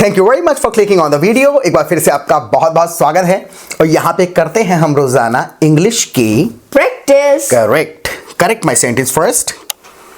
Thank you very much for clicking on the video. एक बार फिर से आपका बहुत बहुत स्वागत है और यहाँ पे करते हैं हम रोजाना इंग्लिश की practice. Correct my sentence first.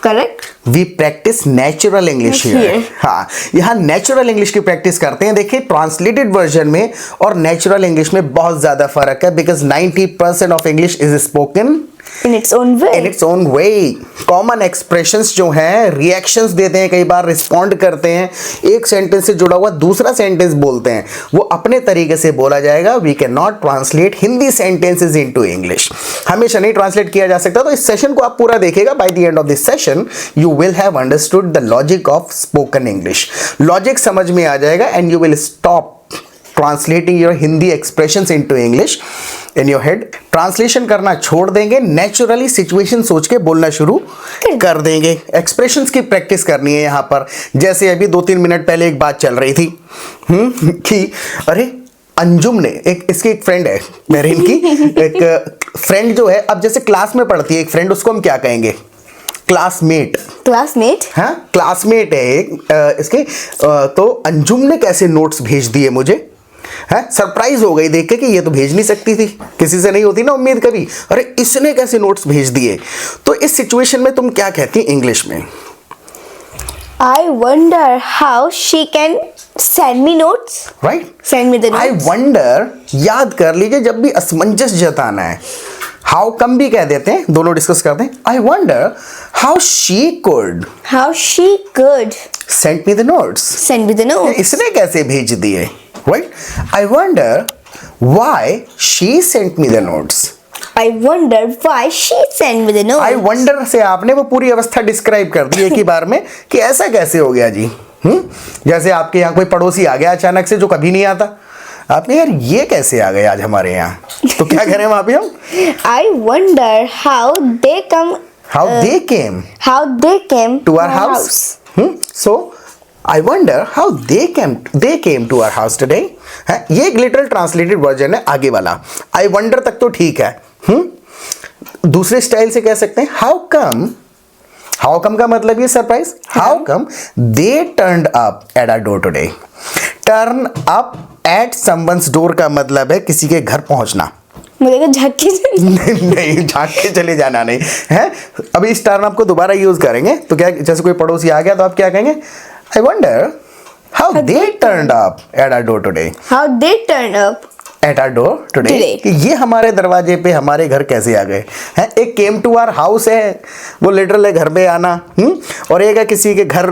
Correct. We practise natural English here. हाँ, यहाँ नेचुरल इंग्लिश की प्रैक्टिस करते हैं। देखिए, ट्रांसलेटेड वर्जन में और नेचुरल इंग्लिश में बहुत ज्यादा फर्क है, because 90% of English is spoken in its own way. In its own way. Common expressions जो हैं, रिएक्शंस देते हैं, कई बार रिस्पॉन्ड करते हैं, एक सेंटेंस से जुड़ा हुआ दूसरा सेंटेंस बोलते हैं, वो अपने तरीके से बोला जाएगा। We can not translate Hindi sentences into English, हमेशा नहीं ट्रांसलेट किया जा सकता। तो इस सेशन को आप पूरा देखिएगा। By the end of this session you will have understood the logic of spoken English. Logic समझ में आ जाएगा and you will stop translating your Hindi expressions into English in your head. Translation करना छोड़ देंगे, नेचुरली सिचुएशन सोच के बोलना शुरू कर देंगे। एक्सप्रेशंस की प्रैक्टिस करनी है यहाँ पर। जैसे अभी 2-3 मिनट पहले एक बात चल रही थी कि अरे अंजुम ने इसकी एक फ्रेंड है मेरीन की, एक फ्रेंड जो है, अब जैसे क्लास में पढ़ती है एक फ्रेंड, उसको हम क्या कहेंगे? क्लासमेट। हाँ, क्लासमेट है एक इसके। तो अंजुम ने कैसे नोट्स भेज दिए मुझे, है सरप्राइज हो गई देख के कि ये तो भेज नहीं सकती थी, किसी से नहीं होती ना उम्मीद कभी। अरे इसने कैसे नोट्स भेज दिए? तो इस सिचुएशन में तुम क्या कहती इंग्लिश में? I wonder how she can send me notes. Right? Send me the notes. I wonder, याद कर लीजिए, जब भी असमंजस जताना है, हाउ कम भी कह देते हैं, दोनों डिस्कस करते हैं। I wonder how she could send me the notes. Send me the notes. इसने कैसे भेज दिए? Right? I wonder why she sent me the notes. I wonder why she sent me the notes. I wonder से आपने वो पूरी अवस्था describe कर दी एक ही बार में कि ऐसा कैसे हो गया जी। जैसे आपके यहाँ कोई पड़ोसी आ गया अचानक से जो कभी नहीं आता, आपने यार ये कैसे आ गए आज हमारे यहाँ, तो क्या करें वहां पे हम? I wonder how they came to our house. So I wonder how they came to our house today. है, ये एक लिटरल ट्रांसलेटेड वर्जन है आगे वाला। I wonder तक तो ठीक है। दूसरे स्टाइल से कह सकते हैं how come का मतलब ये surprise. how come they turned up at our door today. turn up at someone's door का मतलब है किसी के घर पहुंचना। मुझे झांक के नहीं, झांक के चले जाना नहीं है। अभी इस टर्न अप को दोबारा यूज करेंगे तो क्या, जैसे कोई पड़ोसी आ गया तो आप क्या कहेंगे? I wonder how they turned up at our door today. How they turned up at our door today. कि ये हमारे दरवाजे पे हमारे घर कैसे आ गए हैं। एक came to our house है, वो लिटरल है घर पे आना। और एक है किसी के घर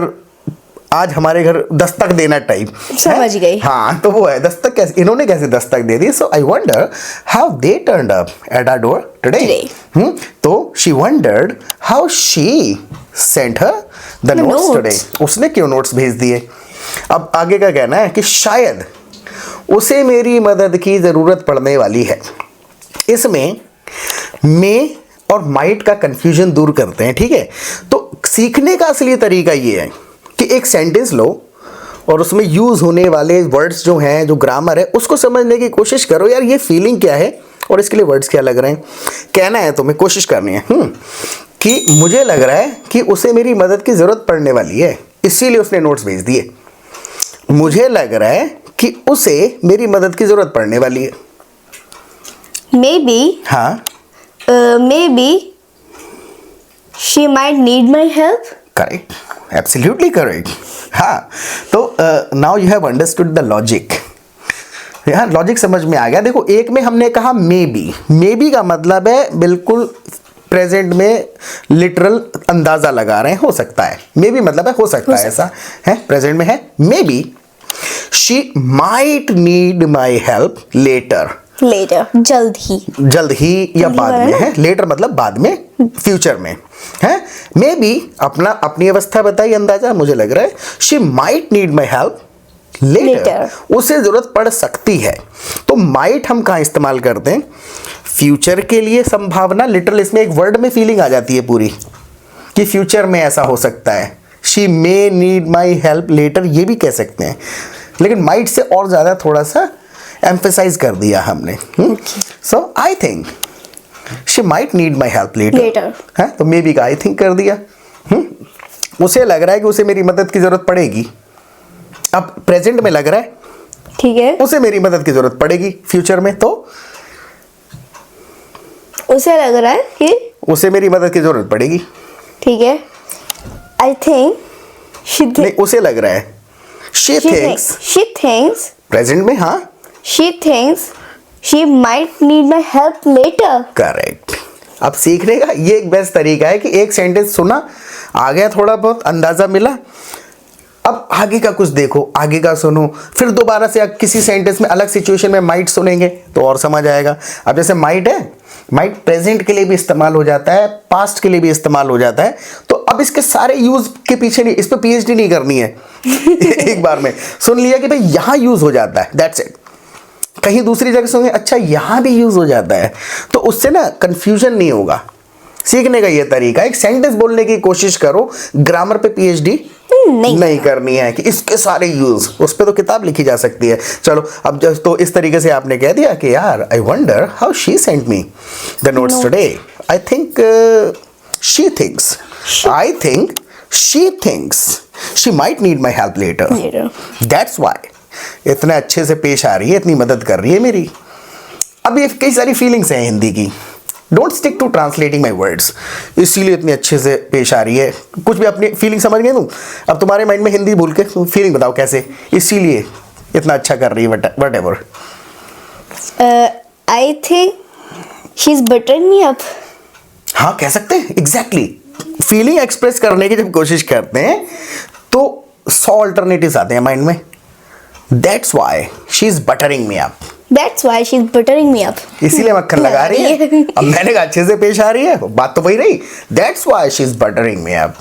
आज हमारे घर दस्तक देना टाइप। समझ गई। हाँ, तो वो है दस्तक। कैसे इन्होंने कैसे दस्तक दे दी? So I wonder how they turned up at our door today. तो she wondered how she sent her the notes today. उसने क्यों नोट्स भेज दिए? अब आगे का कहना है कि शायद उसे मेरी मदद की जरूरत पड़ने वाली है। इसमें मे और माइट का कंफ्यूजन दूर करते हैं, ठीक है? तो सीखने का असली तरीका ये है कि एक सेंटेंस लो और उसमें यूज होने वाले वर्ड्स जो हैं, जो ग्रामर है, उसको समझने की कोशिश करो। यार ये फीलिंग क्या है और इसके लिए वर्ड्स क्या लग रहे हैं, कहना है तुम्हें, कोशिश करनी है कि मुझे लग रहा है कि उसे मेरी मदद की जरूरत पड़ने वाली है, इसीलिए उसने नोट्स भेज दिए। मुझे लग रहा है कि उसे मेरी मदद की जरूरत पड़ने वाली है। maybe she might need my help. Correct, absolutely correct. हाँ, तो now you have understood the logic. यहाँ लॉजिक समझ में आ गया। देखो, एक में हमने कहा मे बी का मतलब है बिल्कुल प्रेजेंट में लिटरल अंदाजा लगा रहे हैं, हो सकता है। मे बी मतलब है हो सकता है, ऐसा है, प्रेजेंट में है। Maybe she might need my help later, जल्द ही या बाद में है। लेटर मतलब बाद में, फ्यूचर में है। मे बी अपनी अवस्था बताई, अंदाजा। मुझे लग रहा है she might need my help later, उसे जरूरत पड़ सकती है। तो माइट हम कहाँ इस्तेमाल करते हैं? फ्यूचर के लिए संभावना। लिटरल इसमें एक वर्ड में फीलिंग आ जाती है पूरी कि फ्यूचर में ऐसा हो सकता है। She may need my help later, ये भी कह सकते हैं, लेकिन माइट से और ज्यादा थोड़ा सा एम्फेसाइज कर दिया हमने। So I think she might need my help later है, तो मे बी का आई थिंक कर दिया। उसे लग रहा है कि उसे मेरी मदद की जरूरत पड़ेगी। अब प्रेजेंट में लग रहा है ठीक है, उसे मेरी मदद की जरूरत पड़ेगी फ्यूचर में, तो उसे लग रहा है कि उसे मेरी मदद की जरूरत पड़ेगी। ठीक है, आई थिंक नहीं, उसे लग रहा है she thinks प्रेजेंट में, हाँ she thinks she might need my help later. Correct. अब सीखने का ये एक बेस्ट तरीका है कि एक सेंटेंस सुना, आ गया थोड़ा बहुत अंदाजा मिला, अब आगे का कुछ देखो, आगे का सुनो, फिर दोबारा से किसी सेंटेंस में अलग सिचुएशन में माइट सुनेंगे तो और समझ आएगा। अब जैसे माइट है, माइट प्रेजेंट के लिए भी इस्तेमाल हो जाता है, पास्ट के लिए भी इस्तेमाल हो जाता है, तो अब इसके सारे यूज के पीछे नहीं, इस पर पीएचडी नहीं करनी है एक बार में सुन लिया कि भाई यहां यूज हो जाता है, दैट्स इट। कहीं दूसरी जगह सुनेंगे, अच्छा यहां भी यूज हो जाता है, तो उससे ना कंफ्यूजन नहीं होगा। सीखने का ये तरीका, एक सेंटेंस बोलने की कोशिश करो, ग्रामर पे पीएचडी नहीं करनी है कि इसके सारे यूज, उस पे तो किताब लिखी जा सकती है। चलो अब जब तो इस तरीके से आपने कह दिया कि यार I wonder how she sent me the notes today, I think she thinks, I think she thinks she might need my help later, that's why इतना अच्छे से पेश आ रही है, इतनी मदद कर रही है मेरी। अब ये कई सारी फीलिंग्स हैं हिंदी की, don't stick to translating my words, इसीलिए इतनी अच्छे से पेश आ रही है। कुछ भी अपनी फीलिंग समझ गए तुम, अब तुम्हारे माइंड में हिंदी भूल के फीलिंग बताओ कैसे, इसीलिए इतना अच्छा कर रही है what ever. I think she is buttering me up. हाँ कह सकते हैं, एग्जैक्टली फीलिंग एक्सप्रेस करने की जब कोशिश करते हैं तो 100 अल्टरनेटिव्स आते हैं माइंड में। That's why she is buttering me up, That's why she's buttering me up. इसीलिए मक्खन लगा रही है। अब मैंने कहा अच्छे से पेश आ रही है, बात तो वही रही, that's why she is buttering me up,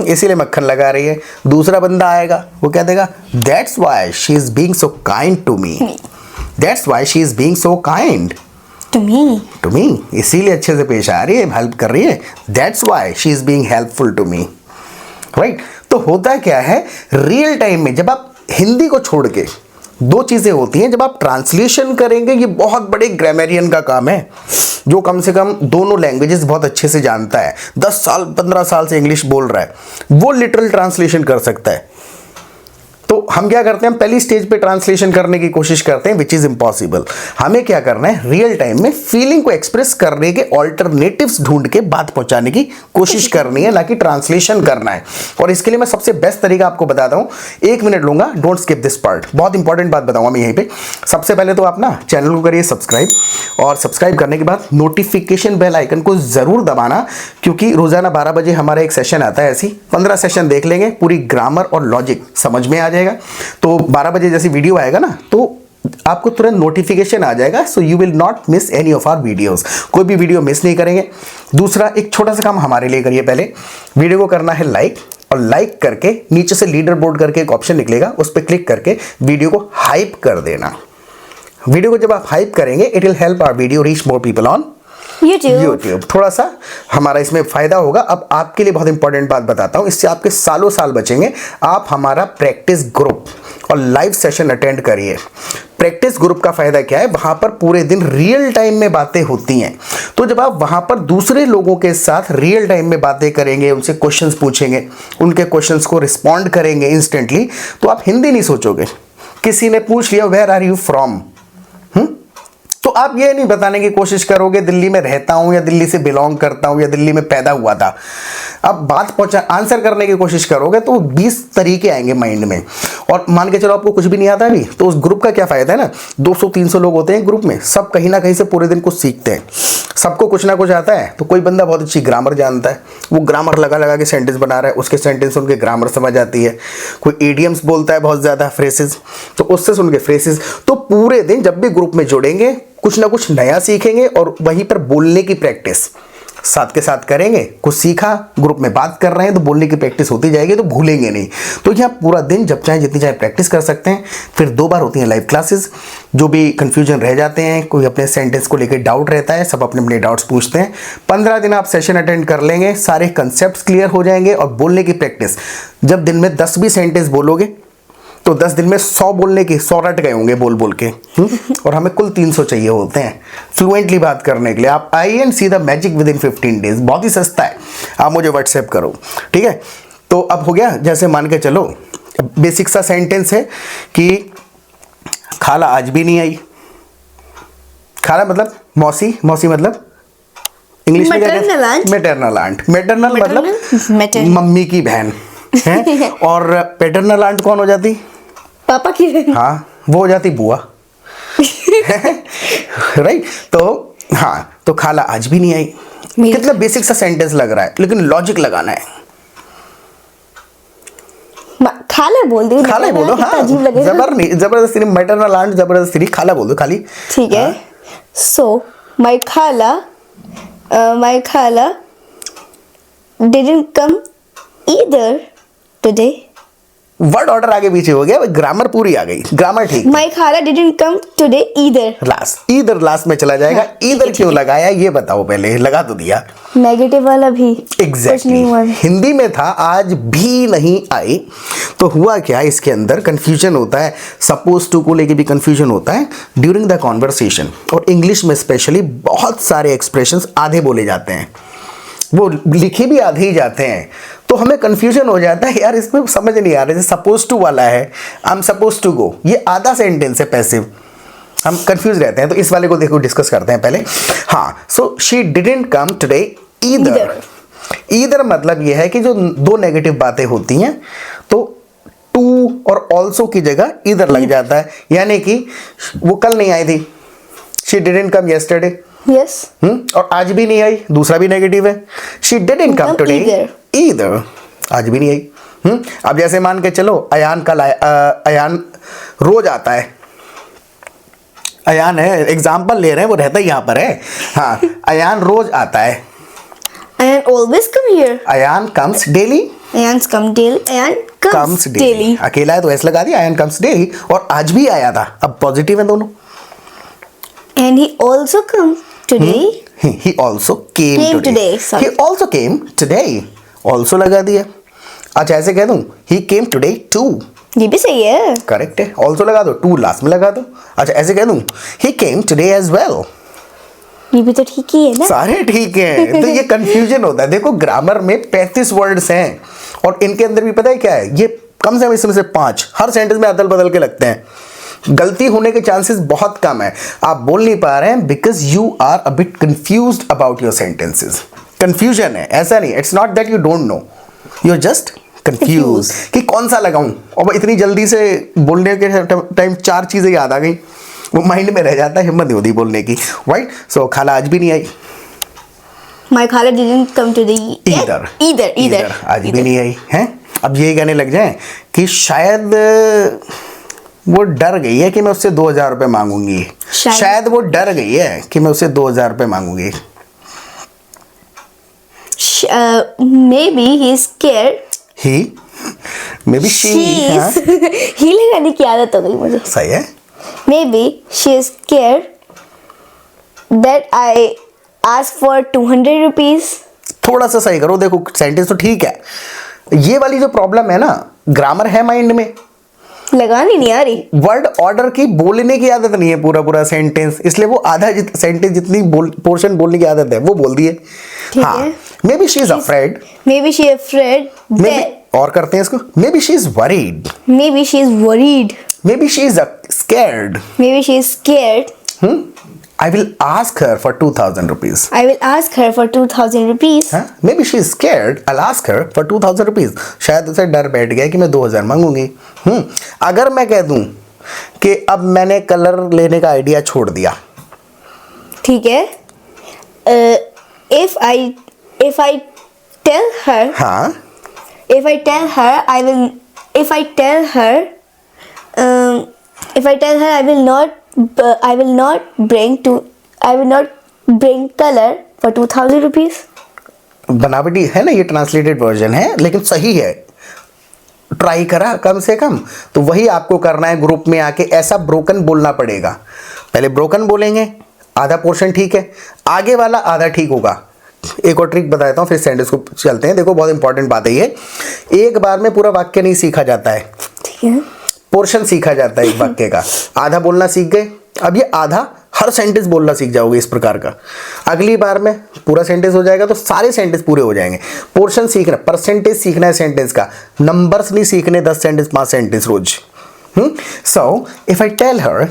इसीलिए मक्खन लगा रही है। दूसरा बंदा आएगा वो क्या देगा, that's why she is being so kind to me, that's why she is being so kind to me, इसीलिए अच्छे से पेश आ रही है, हेल्प कर रही है, that's why she is being helpful to me, right. तो होता क्या है रियल टाइम में, जब आप हिंदी को छोड़ के, दो चीजें होती हैं, जब आप ट्रांसलेशन करेंगे, ये बहुत बड़े ग्रामेरियन का काम है जो कम से कम दोनों लैंग्वेजेस बहुत अच्छे से जानता है, 10 साल 15 साल से इंग्लिश बोल रहा है, वो लिटरल ट्रांसलेशन कर सकता है। तो हम क्या करते हैं, हम पहली स्टेज पे ट्रांसलेशन करने की कोशिश करते हैं, विच इज इम्पॉसिबल। हमें क्या करना है, रियल टाइम में फीलिंग को एक्सप्रेस करने के ऑल्टरनेटिव्स ढूंढ के बात पहुंचाने की कोशिश करनी है, ना कि ट्रांसलेशन करना है। और इसके लिए मैं सबसे बेस्ट तरीका आपको बताता हूं, 1 मिनट लूंगा, डोंट स्किप दिस पार्ट, बहुत इंपॉर्टेंट बात बताऊंगा मैं यहीं पे। सबसे पहले तो आप ना चैनल को करिए सब्सक्राइब, और सब्सक्राइब करने के बाद नोटिफिकेशन बेल आइकन को जरूर दबाना, क्योंकि रोजाना 12 बजे हमारा एक सेशन आता है, ऐसी 15 सेशन देख लेंगे, पूरी ग्रामर और लॉजिक समझ में आ जाएगा। तो 12 बजे जैसी वीडियो आएगा ना, तो आपको तुरंत नोटिफिकेशन आ जाएगा, so you will not miss any of our videos, कोई भी वीडियो मिस नहीं करेंगे। दूसरा एक छोटा सा काम हमारे लिए करिए, पहले वीडियो को करना है लाइक, और लाइक करके नीचे से लीडर बोर्ड करके एक ऑप्शन निकलेगा, उस पर क्लिक करके वीडियो को हाइप कर देना। वीडियो को जब आप हाइप करेंगे, it will help our video reach more people on YouTube, थोड़ा सा हमारा इसमें फायदा होगा। अब आपके लिए बहुत इंपॉर्टेंट बात बताता हूं, इससे आपके सालों साल बचेंगे। आप हमारा प्रैक्टिस ग्रुप और लाइव सेशन अटेंड करिए। प्रैक्टिस ग्रुप का फायदा क्या है, वहां पर पूरे दिन रियल टाइम में बातें होती हैं, तो जब आप वहां पर दूसरे लोगों के साथ रियल टाइम में बातें करेंगे, उनसे क्वेश्चंस पूछेंगे, उनके क्वेश्चंस को रिस्पॉन्ड करेंगे इंस्टेंटली, तो आप हिंदी नहीं सोचोगे। किसी ने पूछ लिया वेयर आर यू फ्रॉम, तो आप ये नहीं बताने की कोशिश करोगे दिल्ली में रहता हूं, या दिल्ली से बिलोंग करता हूं, या दिल्ली में पैदा हुआ था। अब बात पहुंचा आंसर करने की कोशिश करोगे तो 20 तरीके आएंगे माइंड में। और मान के चलो आपको कुछ भी नहीं आता अभी, तो उस ग्रुप का क्या फायदा है ना, 200-300 लोग होते हैं ग्रुप में, सब कहीं ना कहीं से पूरे दिन कुछ सीखते हैं, सबको कुछ ना कुछ आता है। तो कोई बंदा बहुत अच्छी ग्रामर जानता है, वो ग्रामर लगा लगा के सेंटेंस बना रहा है, उसके सेंटेंस उनके ग्रामर समझ आती है। कोई इडियम्स बोलता है बहुत ज़्यादा, फ्रेसेस, तो उससे सुन के फ्रेसेस। तो पूरे दिन जब भी ग्रुप में जुड़ेंगे, कुछ ना कुछ नया सीखेंगे, और वहीं पर बोलने की प्रैक्टिस साथ के साथ करेंगे। कुछ सीखा, ग्रुप में बात कर रहे हैं, तो बोलने की प्रैक्टिस होती जाएगी, तो भूलेंगे नहीं। तो यहाँ पूरा दिन जब चाहे जितनी चाहे प्रैक्टिस कर सकते हैं। फिर 2 बार होती हैं लाइव क्लासेस, जो भी कंफ्यूजन रह जाते हैं, कोई अपने सेंटेंस को लेकर डाउट रहता है, सब अपने अपने डाउट्स पूछते हैं। 15 दिन आप सेशन अटेंड कर लेंगे, सारे कंसेप्ट क्लियर हो जाएंगे। और बोलने की प्रैक्टिस, जब दिन में 10 भी सेंटेंस बोलोगे, तो 10 दिन में 100 बोलने के 100 रट गए होंगे बोल बोल के। और हमें कुल 300 चाहिए होते हैं फ्लुएंटली बात करने के लिए। आप आइए and see the magic with in 15 days, बहुत ही सस्ता है, आप मुझे व्हाट्सएप करो, ठीक है। तो अब हो गया, जैसे मान के चलो बेसिक सा सेंटेंस है कि खाला आज भी नहीं आई। खाला मतलब मौसी, मौसी मतलब इंग्लिश में क्या कहते Maternal हैं? aunt। Maternal aunt. मैटरनल मतलब Maternal। मम्मी की बहन है। और पैटर्नल आंट कौन हो जाती? पापा की बहन। हाँ, वो हो जाती बुआ। राइट। तो हाँ, तो खाला आज भी नहीं आई। कितना बेसिक सा सेंटेंस लग रहा है, लेकिन लॉजिक लगाना है। खाला बोल दो, खाला ही बोलो। हाँ, अजीब लगेगा। जबरदस्ती नहीं, मैटरनल आंट जबरदस्ती नहीं, खाला बोल दो खाली। ठीक है। सो माय खाला didn't come either today. Word order आगे पीछे हो गया, ग्रामर पूरी आ गई, ग्रामर ठीक। माय खाला didn't come today either. Last, either last में चला जाएगा। ईदर क्यों लगाया ये बताओ, पहले लगा तो दिया। नेगेटिव वाला भी कुछ एग्जैक्टली नहीं हुआ। हिंदी में था आज भी नहीं आई, तो हुआ क्या, इसके अंदर कंफ्यूजन होता है। सपोज टू को लेके भी कंफ्यूजन होता है ड्यूरिंग द कॉन्वर्सेशन। और इंग्लिश में स्पेशली बहुत सारे एक्सप्रेशंस आधे बोले जाते हैं, वो लिखे भी आधे ही जाते हैं, तो हमें कंफ्यूजन हो जाता है यार, इसमें समझ नहीं आ रहा। जैसे सपोज टू वाला है, I am suppose to go, ये आधा सेंटेंस है पैसिव, हम कंफ्यूज रहते हैं। तो इस वाले को देखो डिस्कस करते हैं पहले। हाँ, so she didn't come today either. Either मतलब ये है कि जो दो नेगेटिव बातें होती हैं तो टू और ऑल्सो की जगह ईदर लग जाता है, यानी कि वो कल नहीं आई थी, she didn't come yesterday. Yes. और आज भी नहीं आई, दूसरा भी नेगेटिव है, she didn't come today either, आज भी नहीं आई। अब जैसे मान के चलो अयान कल अयान रोज आता है, अयान है, एग्जाम्पल ले रहे हैं, वो रहता ही यहाँ पर है। हाँ, अयान रोज आता है। Ayan always come here. Ayan comes daily. Ayan's come daily. Ayan comes daily. अकेला है तो ऐसे लगा दिया, अयान कम्स डेली। और आज भी आया था, अब पॉजिटिव है दोनों। And he also come today. He also came today. Sorry. He also came today. Also लगा दिया। अच्छा ऐसे कह दूं, he came today too. ये भी सही है। करेक्ट है, ऑल्सो लगा दो, टू लास्ट में लगा दो। अच्छा ऐसे कह दूं, he came today as well. ये भी तो ठीक ही है ना। सारे ठीक हैं। तो ये कंफ्यूजन होता है। देखो ग्रामर में 35 वर्ड्स हैं और इनके अंदर भी पता है क्या है, ये कम से कम इसमें से 5 हर सेंटेंस में अदल बदल के लगते हैं। गलती होने के चांसेस बहुत कम है। आप बोल नहीं पा रहे हैं because you are a bit confused about your sentences. Confusion है, ऐसा नहीं, it's not that you don't know, you are just confuse कि कौन सा लगाऊं। और इतनी जल्दी से बोलने के टाइम 4 चीजें याद आ गई, वो माइंड में रह जाता है, हिम्मत नहीं होती बोलने की। राइट। सो खाला आज भी नहीं आई। My खाला didn't come to the either आज भी नहीं आई है। अब यही कहने लग जाए कि शायद वो डर गई है कि मैं उससे 2000 रुपये मांगूंगी। शायद वो डर गई है कि मैं उससे 2000 रुपये मांगूंगी। Maybe he's scared. Maybe she हाँ, ही लगाने की आदत हो गई मुझे। सही है। Maybe she is scared that I ask for 200 rupees. थोड़ा सा सही करो, देखो सेंटेंस तो ठीक है, ये वाली जो प्रॉब्लम है ना, ग्रामर है माइंड में, लगानी नहीं आ रही। वर्ड ऑर्डर की बोलने की आदत नहीं है पूरा पूरा सेंटेंस, इसलिए वो आधा सेंटेंस जितनी पोर्शन बोलने की आदत है वो बोल दिए। ठीक हाँ, है। Maybe she is afraid. Maybe she afraid that. और करते हैं इसको, may be she is worried. Maybe she is worried. Maybe she is scared. Maybe she is scared. I will ask her for 2000 rupees. I will ask her for 2000 rupees. हाँ? Maybe she is scared. I'll ask her for 2000 rupees. शायद उसे डर बैठ गया कि मैं 2000 मांगूंगी। अगर मैं कह दूं कि अब मैंने कलर लेने का आइडिया छोड़ दिया, ठीक है। If I tell her, हाँ, if I tell her I will not bring color for 2000 rupees. बनावटी है ना, ये ट्रांसलेटेड वर्जन है लेकिन सही है। ट्राई करा कम से कम, तो वही आपको करना है ग्रुप में आके, ऐसा ब्रोकन बोलना पड़ेगा। पहले ब्रोकन बोलेंगे, आधा पोर्शन ठीक है, आगे वाला आधा ठीक होगा। एक और ट्रिक बताता हूँ फिर सेंटेंस को चलते हैं। देखो बहुत इंपॉर्टेंट बात है ये, एक बार में पूरा वाक्य नहीं सीखा जाता है, ठीक है। पोर्शन सीखा जाता है एक वाक्य का। आधा बोलना सीख गए, अब ये आधा हर सेंटेंस बोलना सीख जाओगे इस प्रकार का। अगली बार में पूरा सेंटेंस हो जाएगा तो सारे सेंटेंस पूरे हो जाएंगे। पोर्शन सीखना, परसेंटेज सीखना है सेंटेंस का, नंबर्स नहीं सीखने 10 सेंटेंस 5 सेंटेंस रोज। So if I tell her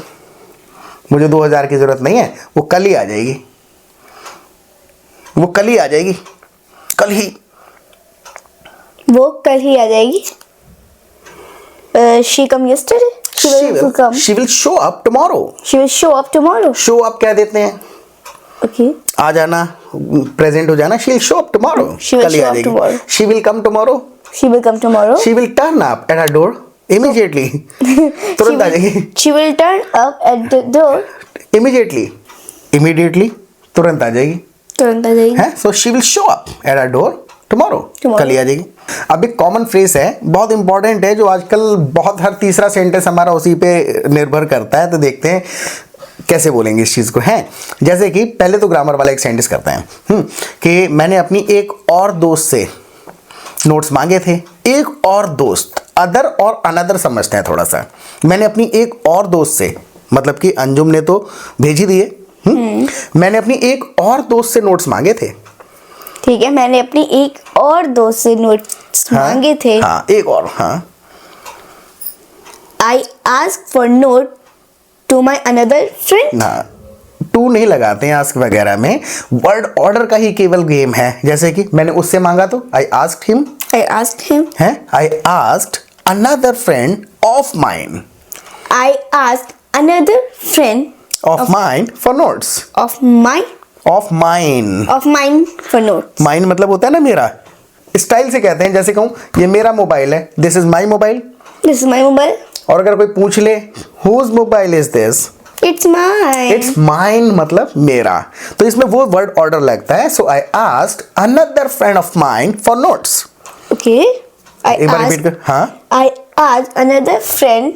मुझे 2000 की जरूरत नहीं है, वो कल ही आ जाएगी, वो कल ही आ जाएगी, कल ही, वो कल ही आ जाएगी। she come yesterday, she will come, she will show up tomorrow, she will show up tomorrow। show up कह देते हैं, okay, आ जाना, प्रेजेंट हो जाना, she will show up tomorrow, She will कल ही show आ up जाएगी। tomorrow। she will come tomorrow, she will come tomorrow, she will turn up at our door immediately, तुरंत आ जाएगी, she will turn up at the door, immediately, immediately तुरंत आ जाएगी, तुरंत आ जाएगी। है, so she will show up at our door tomorrow, कल ही आ जाएगी। अब एक कॉमन फ्रेज है, बहुत इंपॉर्टेंट है, जो आजकल बहुत हर तीसरा सेंटेंस हमारा उसी पे निर्भर करता है, तो देखते हैं कैसे बोलेंगे इस चीज़ को। है जैसे कि पहले तो ग्रामर वाला एक सेंटेंस करते हैं कि मैंने अपनी एक और दोस्त से नोट्स मांगे थे। एक और दोस्त, अदर और अनदर समझते हैं थोड़ा सा। मैंने अपनी एक और दोस्त से, मतलब कि अंजुम ने तो भेज ही दिए, मैंने अपनी एक और दोस्त से नोट्स मांगे थे। ठीक है, मैंने अपनी एक और दोस्त से नोट्स मांगे थे। हाँ, एक और, हाँ। I asked for note to my another friend। ना, टू नहीं लगाते हैं आस्क वगैरह में, वर्ड ऑर्डर का ही केवल गेम है। जैसे कि मैंने उससे मांगा तो I asked him, I asked him, है, आई asked another friend of mine, I asked another friend of mine for notes, of mine of mine for notes। Mine मतलब होता है ना मेरा, स्टाइल से कहते हैं। जैसे कहूँ ये मेरा मोबाइल है, this is my mobile. This is my mobile, और अगर कोई पूछ ले whose mobile is this, it's mine। It's mine मतलब मेरा, तो इसमें वो वर्ड ऑर्डर लगता है। So I asked another friend of mine for notes. Okay, एक बार रिपीट कर, हाँ, I asked another friend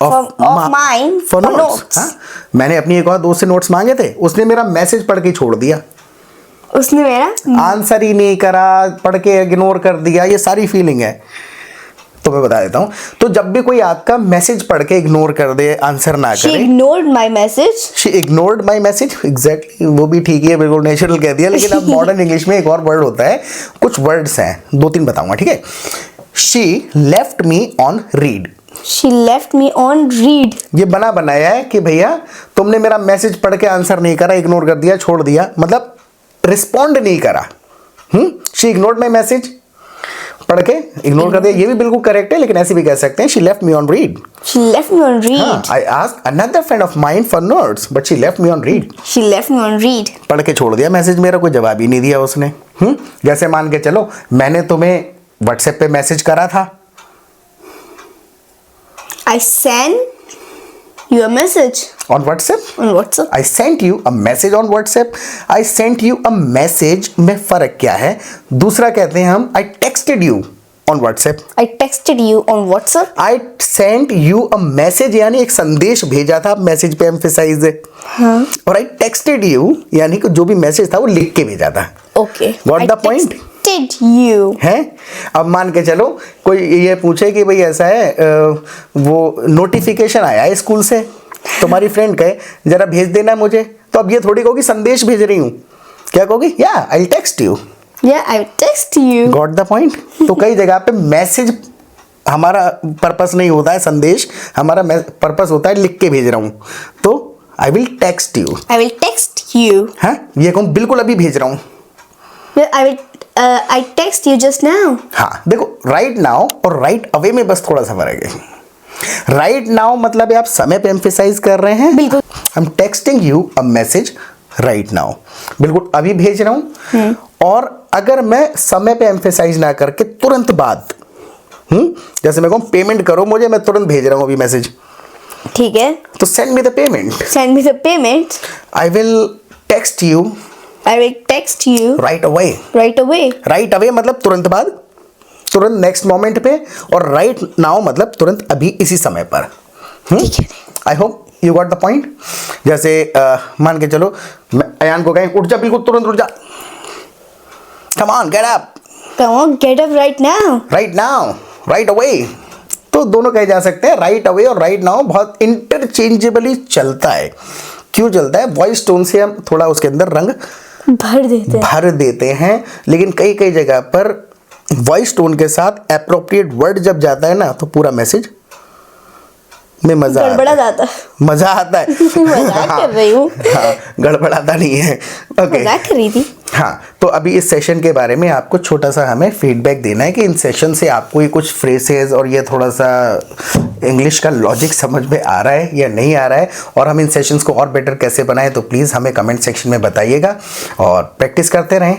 of mine for for notes। notes। हाँ? मैंने अपनी एक और दोस्त से नोट्स मांगे थे, उसने मेरा मैसेज पढ़ के छोड़ दिया, उसने मेरा आंसर ही नहीं करा, पढ़ के इग्नोर कर दिया। ये सारी फीलिंग है, तो मैं बता देता हूँ। तो जब भी कोई आपका मैसेज पढ़ के इग्नोर कर दे, आंसर ना she करे, ignored my message। She ignored my message, exactly, वो भी ठीक है, बिल्कुल नेचुरल कह दिया। लेकिन अब मॉडर्न इंग्लिश में एक और वर्ड होता है, कुछ वर्ड्स हैं, 2-3 बताऊंगा, ठीक है। She left me on read, She left me on read। ये बना बनाया है कि भैया तुमने मेरा मैसेज पढ़ के आंसर नहीं करा, इग्नोर कर दिया, छोड़ दिया, मतलब रिस्पॉन्ड नहीं करा। शी इग्नोर्ड माई मैसेज, पढ़ के इग्नोर कर दिया, ये भी बिल्कुल करेक्ट है, लेकिन ऐसे भी कह सकते हैं she left me on read. She left me on read। I asked another friend of mine for notes but she left me on read. She left me on read। पढ़ के छोड़ दिया मैसेज, मेरा कोई जवाब ही नहीं दिया उसने। जैसे मान के चलो मैंने तुम्हें व्हाट्सएप पे मैसेज करा था, I sent you a message on WhatsApp, on WhatsApp। I sent you a message on WhatsApp, I sent you a message में फर्क क्या है? दूसरा कहते हैं हम I texted you on WhatsApp, I texted you on WhatsApp। I sent you a message यानी एक संदेश भेजा था, मैसेज पे एम्फेसाइज है, हाँ, और I texted you यानी कि जो भी मैसेज था वो लिख के भेजा था। okay, Got I the point? texted you। है, अब मान के चलो कोई ये पूछे कि भाई ऐसा है, वो नोटिफिकेशन आया है स्कूल से, तुम्हारी फ्रेंड कहे जरा भेज देना मुझे, तो अब ये थोड़ी कहोगी संदेश भेज रही हूँ, क्या कहोगी? या I text you. Yeah, I text you। Got the point. तो कई जगह पे मैसेज हमारा पर्पस नहीं होता है, संदेश हमारा पर्पस होता है लिख के भेज रहा हूँ, तो I will text you. I will text you। हाँ, ये कहूँ बिल्कुल अभी भेज रहा हूँ। Well, I text you just now। हाँ, देखो राइट नाउ और राइट अवे में बस थोड़ा सा फर्क है। राइट नाउ मतलब आप समय पे एम्फेसाइज कर रहे हैं, बिल्कुल। I am texting you a message right now, बिल्कुल अभी भेज रहा हूँ। और अगर मैं समय पे एम्फेसाइज ना करके तुरंत बाद, जैसे मैं कहूँ पेमेंट करो मुझे, मैं तुरंत भेज रहा हूँ अभी मैसेज, ठीक है, तो send me the payment. send me the payment। I will text you I will text you right away. right away। Right away मतलब तुरंत बाद, तुरंत नेक्स्ट मोमेंट पे, और राइट नाउ मतलब तुरंत अभी इसी समय पर। ठीक है, I hope you got the point. जैसे मान के चलो मैं अयान को कहें उठ जा, बिल्कुल तुरंत उठ जा, come on get up, come on, get up right now। Right now, right away, तो दोनों कहे जा सकते हैं। राइट अवे और राइट नाउ बहुत इंटरचेंजेबली चलता है, क्यों चलता है? वॉइस टोन से हम थोड़ा उसके अंदर रंग भर देते हैं, लेकिन कई कई जगह पर वॉइस टोन के साथ एप्रोप्रिएट वर्ड जब जाता है ना तो पूरा मैसेज में मजा आता है। मजा आता है। मजाक कर रही हूँ। हाँ, गड़बड़ाता नहीं है। ओके, मजाक कर रही थी। हाँ, तो अभी इस सेशन के बारे में आपको छोटा सा हमें फीडबैक देना है कि इन सेशन से आपको ये कुछ फ्रेसेस और ये थोड़ा सा इंग्लिश का लॉजिक समझ में आ रहा है या नहीं आ रहा है, और हम इन सेशंस को और बेटर कैसे बनाएं, तो प्लीज़ हमें कमेंट सेक्शन में बताइएगा और प्रैक्टिस करते रहें।